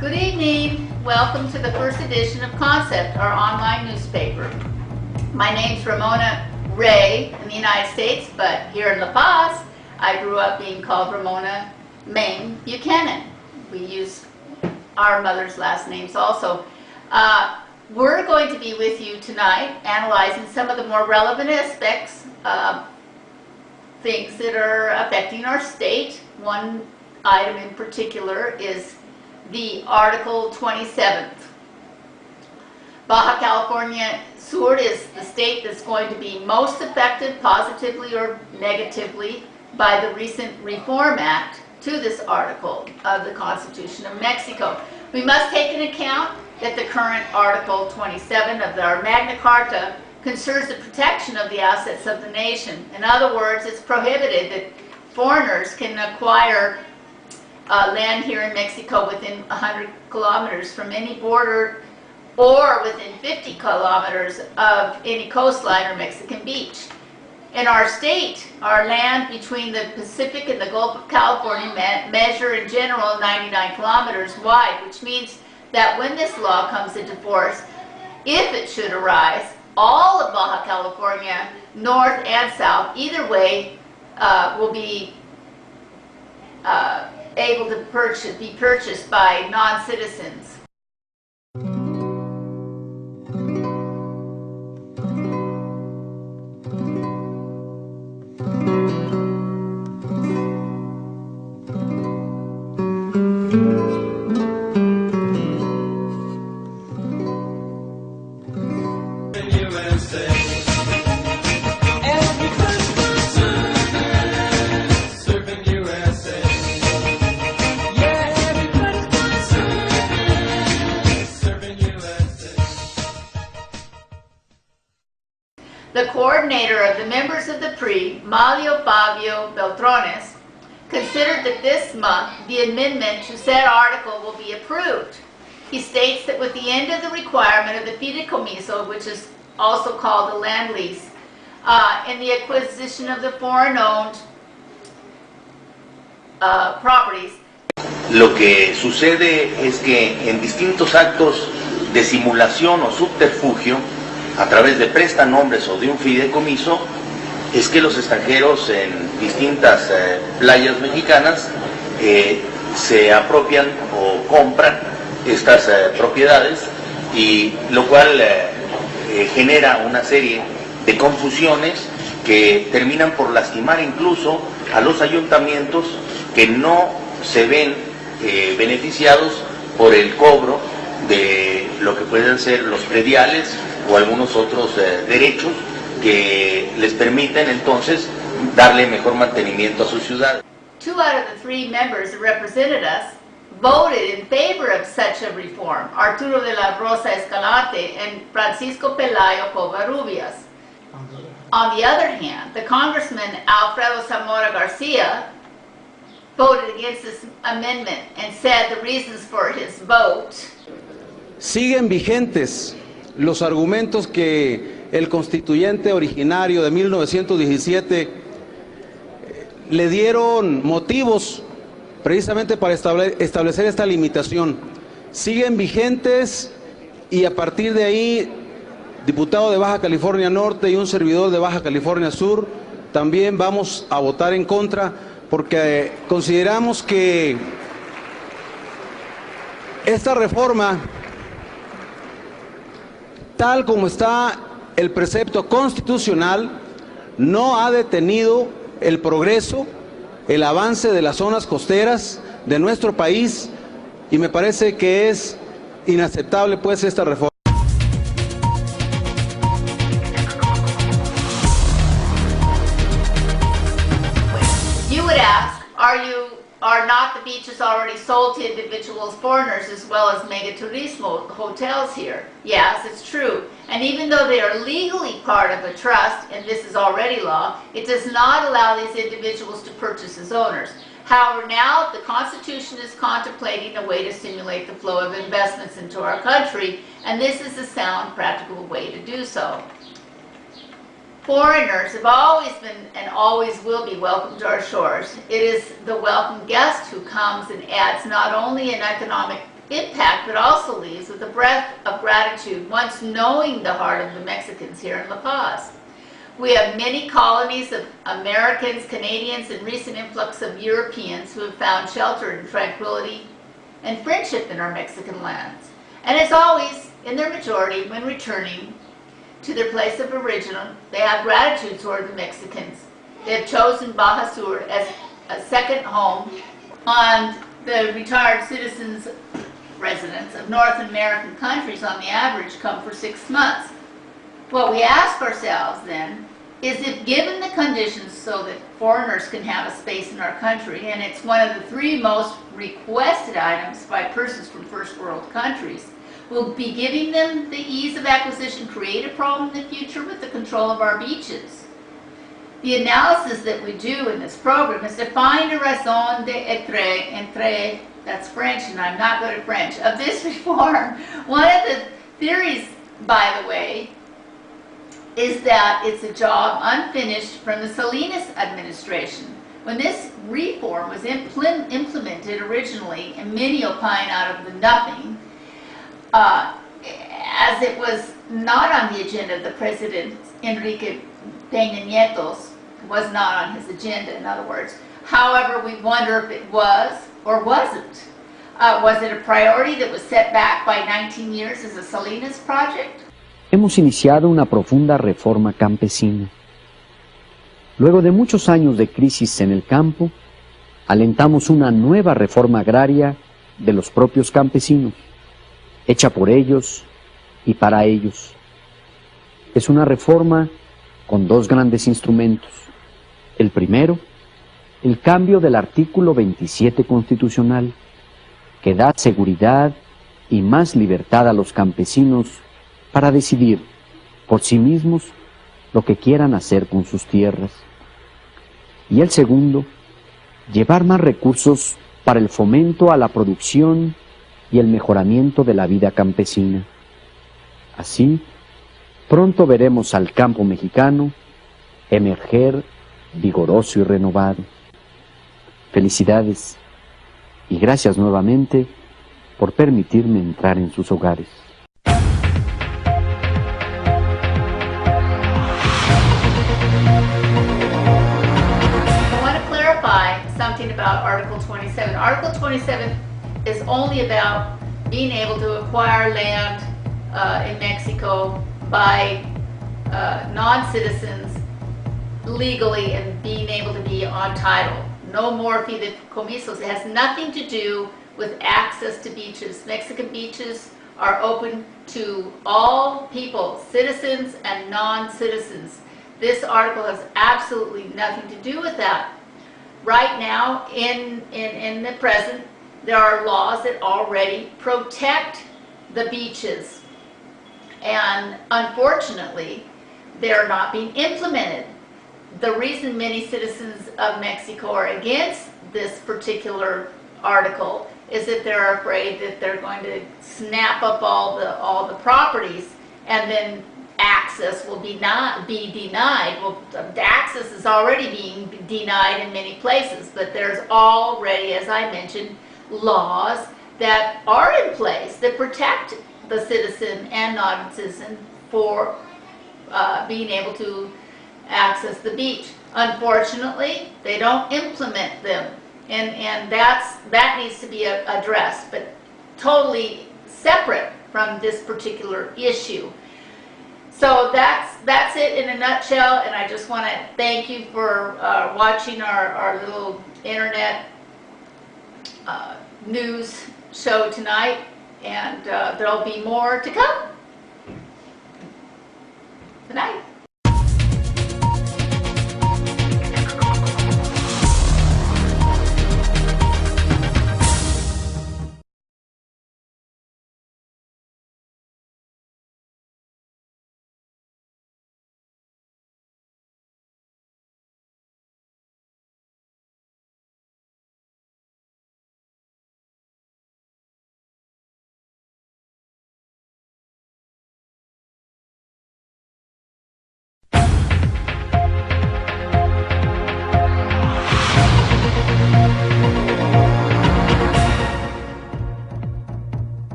Good evening. Welcome to the first edition of Concept, our online newspaper. My name's Ramona Ray in the United States, but here in La Paz, I grew up being called Ramona Maine Buchanan. We use our mother's last names also. We're going to be with you tonight analyzing some of the more relevant aspects, things that are affecting our state. One item in particular is the Article 27th. Baja California Sur is the state that's going to be most affected positively or negatively by the recent Reform Act to this article of the Constitution of Mexico. We must take into account that the current Article 27 of our Magna Carta concerns the protection of the assets of the nation. In other words, it's prohibited that foreigners can acquire land here in Mexico within 100 kilometers from any border or within 50 kilometers of any coastline or Mexican beach. In our state, our land between the Pacific and the Gulf of California measure in general 99 kilometers wide, which means that when this law comes into force, if it should arise, all of Baja California, north and south, either way, will be able to be purchased by non-citizens. The coordinator of the members of the PRI, Mario Fabio Beltrones, considered that this month the amendment to said article will be approved. He states that with the end of the requirement of the fideicomiso, which is also called the land lease, and the acquisition of the foreign-owned properties. Lo que sucede es que en distintos actos de simulación o subterfugio, a través de prestanombres o de un fideicomiso, es que los extranjeros en distintas playas mexicanas se apropian o compran estas propiedades, y lo cual genera una serie de confusiones que terminan por lastimar incluso a los ayuntamientos, que no se ven beneficiados por el cobro de lo que pueden ser los prediales o algunos otros derechos que les permiten entonces darle mejor mantenimiento a su ciudad. 2 out of the 3 members that represented us voted in favor of such a reform, Arturo de la Rosa Escalante and Francisco Pelayo Covarrubias. On the other hand, the Congressman Alfredo Zamora Garcia voted against this amendment and said the reasons for his vote. Siguen vigentes los argumentos que el constituyente originario de 1917 le dieron motivos precisamente para establecer esta limitación. Siguen vigentes, y a partir de ahí, diputado de Baja California Norte y un servidor de Baja California Sur, también vamos a votar en contra, porque consideramos que esta reforma, tal como está el precepto constitucional, no ha detenido el progreso, el avance de las zonas costeras de nuestro país, y me parece que es inaceptable pues esta reforma. You would ask, are not the beaches already sold to individuals, foreigners, as well as megaturismo hotels here? Yes, it's true. And even though they are legally part of a trust, and this is already law, it does not allow these individuals to purchase as owners. However, now the Constitution is contemplating a way to stimulate the flow of investments into our country, and this is a sound, practical way to do so. Foreigners have always been and always will be welcome to our shores. It is the welcome guest who comes and adds not only an economic impact, but also leaves with a breath of gratitude once knowing the heart of the Mexicans here in La Paz. We have many colonies of Americans, Canadians, and recent influx of Europeans who have found shelter and tranquility and friendship in our Mexican lands. And as always, in their majority, when returning to their place of origin, they have gratitude toward the Mexicans. They have chosen Baja Sur as a second home. On the retired citizens residents of North American countries on the average come for 6 months. What we ask ourselves then is if given the conditions so that foreigners can have a space in our country, and it's one of the 3 most requested items by persons from first world countries, will be giving them the ease of acquisition create a problem in the future with the control of our beaches? The analysis that we do in this program is to find a raison d'etre, entre, that's French and I'm not good at French, of this reform. One of the theories, by the way, is that it's a job unfinished from the Salinas administration. When this reform was implemented originally, and many opine out of the nothing, as it was not on the agenda of the President Enrique Peña Nietos, was not on his agenda, in other words. However, we wonder if it was or wasn't. Was it a priority that was set back by 19 years as a Salinas project? Hemos iniciado una profunda reforma campesina. Luego de muchos años de crisis en el campo, alentamos una nueva reforma agraria de los propios campesinos, hecha por ellos y para ellos. Es una reforma con 2 grandes instrumentos. El primero, el cambio del artículo 27 constitucional, que da seguridad y más libertad a los campesinos para decidir por sí mismos lo que quieran hacer con sus tierras. Y el segundo, llevar más recursos para el fomento a la producción y el mejoramiento de la vida campesina. Así, pronto veremos al campo mexicano emerger vigoroso y renovado. Felicidades y gracias nuevamente por permitirme entrar en sus hogares. Something about Article 27. Article 27 is only about being able to acquire land in Mexico by non-citizens legally and being able to be on title. No more fideicomisos. It has nothing to do with access to beaches. Mexican beaches are open to all people, citizens and non-citizens. This article has absolutely nothing to do with that. Right now, in the present, there are laws that already protect the beaches. And unfortunately, they're not being implemented. The reason many citizens of Mexico are against this particular article is that they're afraid that they're going to snap up all the properties and then access will be denied. Well, the access is already being denied in many places, but there's already, as I mentioned, laws that are in place that protect the citizen and non-citizen for being able to access the beach. Unfortunately, they don't implement them, and that needs to be addressed, but totally separate from this particular issue. So that's it in a nutshell, and I just want to thank you for watching our little internet news show tonight, and there'll be more to come.